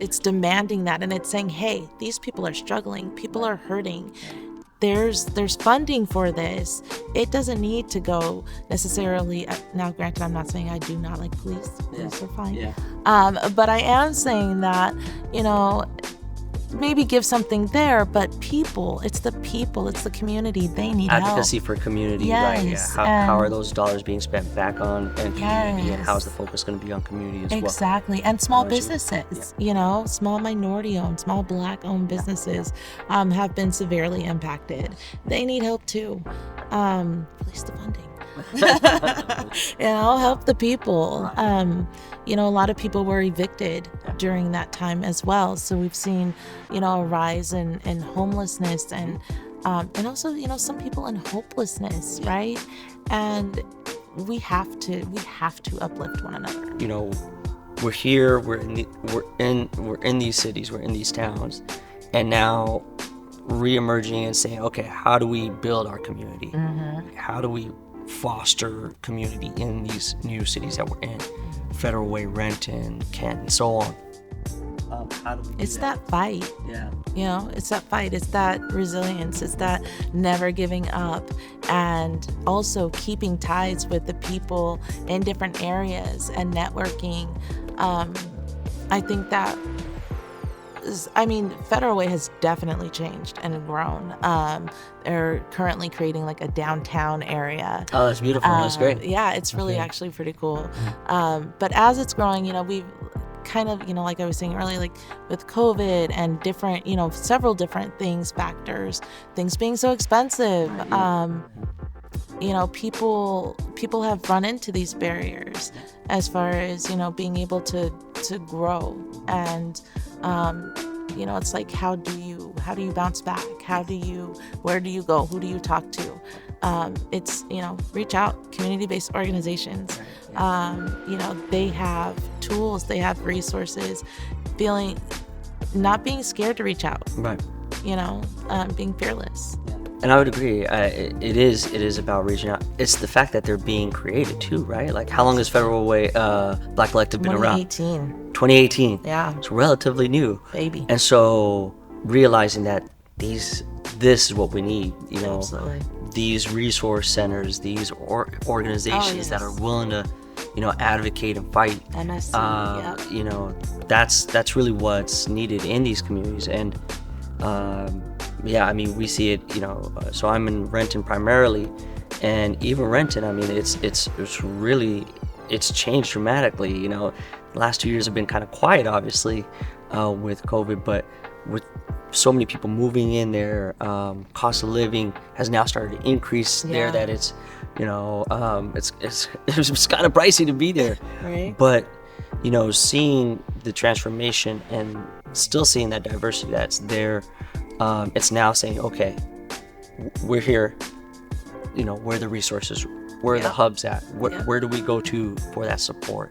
it's demanding that, and it's saying, hey, these people are struggling, people are hurting. There's funding for this. It doesn't need to go necessarily. Now, granted, I'm not saying I do not like police. Police are fine. Yeah. But I am saying that, maybe give something there, but people, it's the community, they need Advocacy help. for community, right? Yeah. Yes, How are those dollars being spent back on and community, and Yes. how's the focus going to be on community as well? Exactly. And small Technology. businesses, small minority-owned, small Black-owned businesses have been severely impacted. They need help too. Release the funding. Help the people. A lot of people were evicted during that time as well. So we've seen, a rise in homelessness and also, some people in hopelessness, right? And we have to uplift one another. We're here, we're in these cities, we're in these towns, and now re-emerging and saying, okay, how do we build our community? How do we foster community in these new cities that we're in? Federal Way, Renton, Kent, and so on. How do we do It's that fight. Yeah. It's that fight. It's that resilience. It's that never giving up, and also keeping ties with the people in different areas and networking. I think that Federal Way has definitely changed and grown. They're currently creating like a downtown area. Oh, that's beautiful. That's great. Yeah, it's really actually pretty cool. But as it's growing, we've kind of, like I was saying earlier, like with COVID and different, several different factors, things being so expensive, people have run into these barriers as far as, being able to grow. And, it's like, how do you bounce back? Where do you go? Who do you talk to? It's, reach out, community-based organizations. They have tools, they have resources, not being scared to reach out, Right. being fearless. And I would agree. It is about reaching out. It's the fact that they're being created too, right? Like, how long has Federal Way Black Collective been around? 2018. Yeah. It's relatively new. Baby. And so realizing that this is what we need, Absolutely. these resource centers, these organizations that are willing to, advocate and fight. MSC. That's really what's needed in these communities. And we see it, so I'm in Renton primarily, and even Renton, it's changed dramatically. The last 2 years have been kind of quiet, obviously, with COVID, but with so many people moving in there, cost of living has now started to increase there, that it's, it's kind of pricey to be there. Right. But, seeing the transformation and still seeing that diversity that's there, it's now saying, okay, we're here, where are the resources, where are the hubs at, where do we go to for that support?